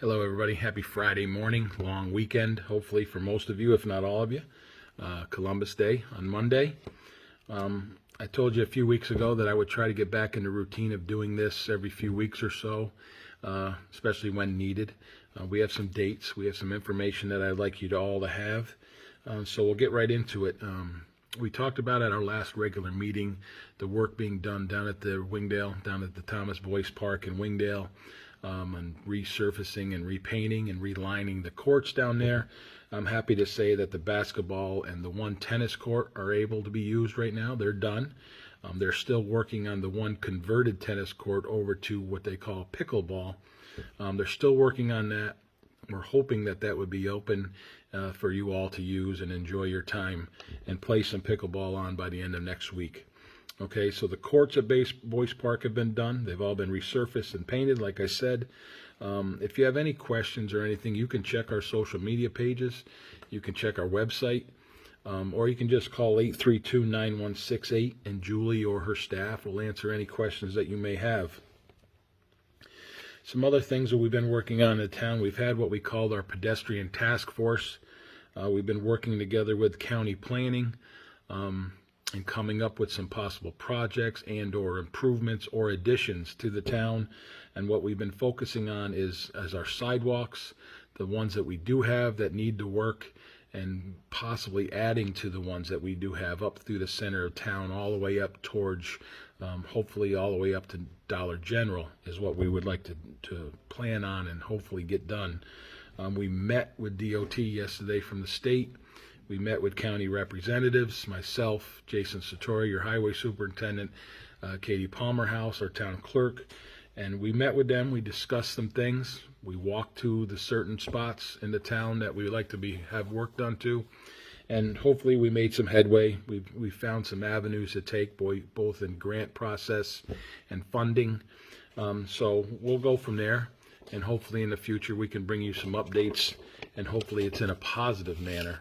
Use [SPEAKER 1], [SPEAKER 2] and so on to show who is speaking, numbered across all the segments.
[SPEAKER 1] Hello, everybody. Happy Friday morning. Long weekend, hopefully, for most of you, if not all of you. Columbus Day on Monday. I told you a few weeks ago that I would try to get back in the routine of doing this every few weeks or so, especially when needed. We have some dates. We have some information that I'd like you to all to have. So we'll get right into it. We talked about at our last regular meeting the work being done down at the Wingdale, down at the Thomas Boyce Park in Wingdale, and resurfacing and repainting and relining the courts down there. I'm happy to say that the basketball and the one tennis court are able to be used right now. They're done. They're still working on the one converted tennis court over to what they call pickleball. They're still working on that. We're hoping that that would be open for you all to use and enjoy your time and play some pickleball on by the end of next week. Okay, so the courts at Boyce Park have been done. They've all been resurfaced and painted, like I said. If you have any questions or anything, you can check our social media pages. You can check our website. Or you can just call 832-9168, and Julie or her staff will answer any questions that you may have. Some other things that we've been working on in the town, we've had what we called our pedestrian task force. We've been working together with county planning and coming up with some possible projects and or improvements or additions to the town. And what we've been focusing on is our sidewalks, the ones that we do have that need to work, and possibly adding to the ones that we do have up through the center of town all the way up towards, hopefully all the way up to Dollar General is what we would like to plan on and hopefully get done. We met with DOT yesterday from the state. We met with county representatives, myself, Jason Satori, your highway superintendent, Katie Palmerhouse, our town clerk, and we met with them. We discussed some things. We walked to the certain spots in the town that we would like to have work done to, and hopefully we made some headway. We found some avenues to take, both in grant process and funding. So we'll go from there, and hopefully in the future we can bring you some updates, and hopefully it's in a positive manner,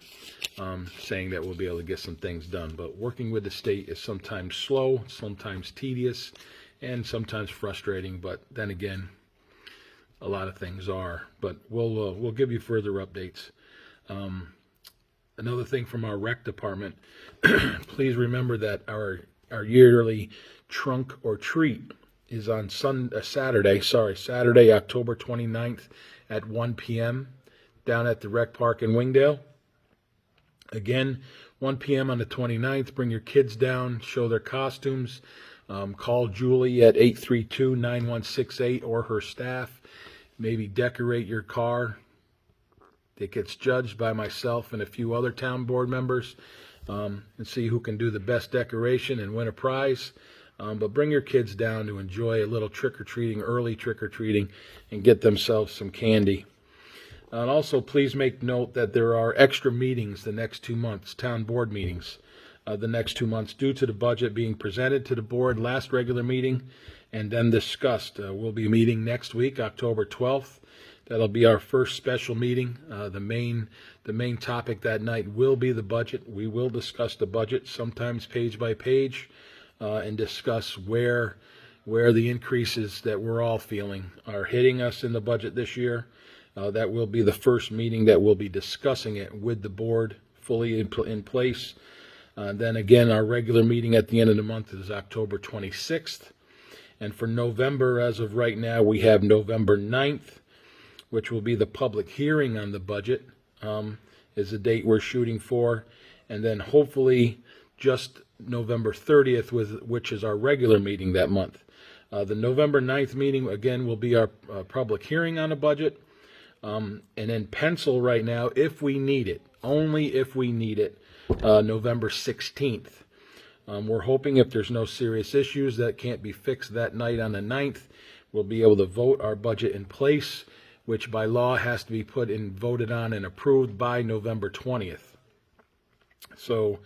[SPEAKER 1] saying that we'll be able to get some things done. But working with the state is sometimes slow, sometimes tedious, and sometimes frustrating. But then again, a lot of things are. But we'll give you further updates. Another thing from our rec department, please remember that our yearly trunk or treat is on Saturday, October 29th at 1 p.m. down at the rec park in Wingdale. Again, 1 p.m. on the 29th. Bring your kids down, show their costumes. Call Julie at 832-9168 or her staff. Maybe decorate your car. It gets judged by myself and a few other town board members, and see who can do the best decoration and win a prize. But bring your kids down to enjoy a little trick-or-treating, early trick-or-treating, and get themselves some candy. And also, please make note that there are extra meetings the next 2 months, town board meetings, the next 2 months, due to the budget being presented to the board last regular meeting and then discussed. We'll be meeting next week, October 12th. That'll be our first special meeting. The main topic that night will be the budget. We will discuss the budget, sometimes page by page, and discuss where the increases that we're all feeling are hitting us in the budget this year. That will be the first meeting that we'll be discussing it with the board fully in place. Then again, our regular meeting at the end of the month is October 26th. And for November, as of right now, we have November 9th, which will be the public hearing on the budget, is the date we're shooting for. And then hopefully just November 30th, which is our regular meeting that month. The November 9th meeting, again, will be our public hearing on the budget. And in pencil right now, if we need it, only if we need it, November 16th. We're hoping if there's no serious issues that can't be fixed that night on the 9th, we'll be able to vote our budget in place, which by law has to be voted on and approved by November 20th. So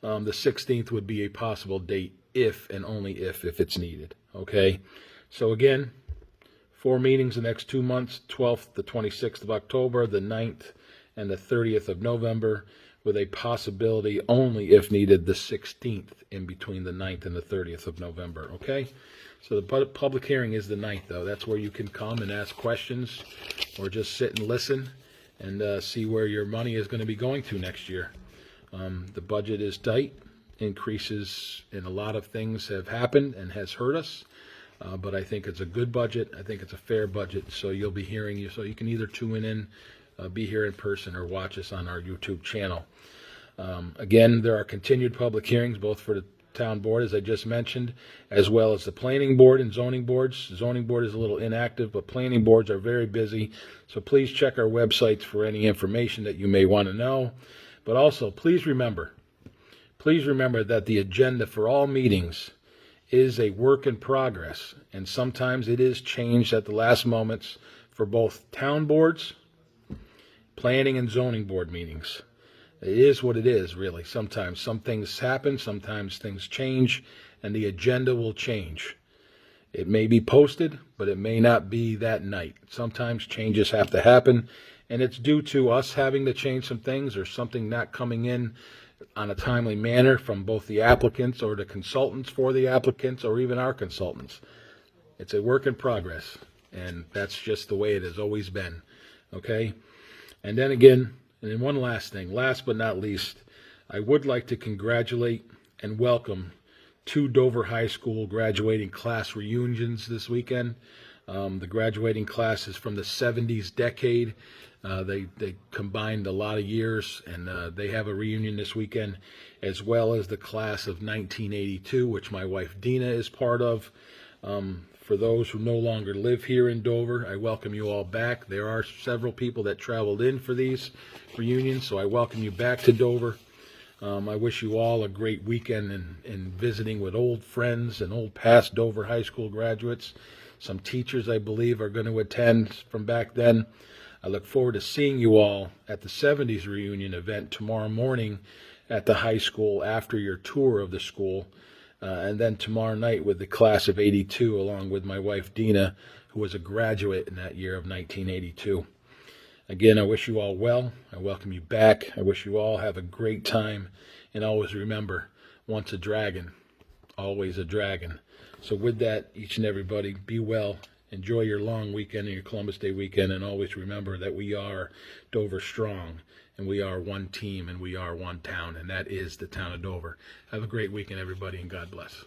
[SPEAKER 1] the 16th would be a possible date if and only if it's needed. Okay, so again, 4 meetings the next 2 months, 12th, the 26th of October, the 9th, and the 30th of November, with a possibility only if needed the 16th in between the 9th and the 30th of November. Okay, So the public hearing is the 9th, though. That's where you can come and ask questions or just sit and listen and see where your money is going to be going to next year. The budget is tight. Increases in a lot of things have happened and has hurt us. But I think it's a good budget. I think it's a fair budget. So you'll be hearing you. So you can either tune in, be here in person, or watch us on our YouTube channel. Again, there are continued public hearings, both for the town board, as I just mentioned, as well as the planning board and zoning boards. Zoning board is a little inactive, but planning boards are very busy. So please check our websites for any information that you may want to know. But also, please remember that the agenda for all meetings is a work in progress, and sometimes it is changed at the last moments for both town boards, planning and zoning board meetings. It is what it is, really. Sometimes some things happen, sometimes things change, and the agenda will change. It may be posted, but it may not be that night. Sometimes changes have to happen, and it's due to us having to change some things or something not coming in on a timely manner from both the applicants or the consultants for the applicants or even our consultants. It's a work in progress, and that's just the way it has always been. Okay? And then again, and then one last thing, last but not least, I would like to congratulate and welcome 2 Dover High School graduating class reunions this weekend. The graduating class is from the 70s decade. They combined a lot of years, and they have a reunion this weekend, as well as the class of 1982, which my wife Dina is part of. For those who no longer live here in Dover, I welcome you all back. There are several people that traveled in for these reunions, so I welcome you back to Dover. I wish you all a great weekend in visiting with old friends and old past Dover High School graduates. Some teachers, I believe, are going to attend from back then. I look forward to seeing you all at the 70s reunion event tomorrow morning at the high school after your tour of the school. And then tomorrow night with the class of 82, along with my wife Dina, who was a graduate in that year of 1982. Again, I wish you all well. I welcome you back. I wish you all have a great time. And always remember, once a dragon, always a dragon. So with that, each and everybody, be well. Enjoy your long weekend and your Columbus Day weekend. And always remember that we are Dover Strong. And we are one team, and we are one town, and that is the town of Dover. Have a great weekend, everybody, and God bless.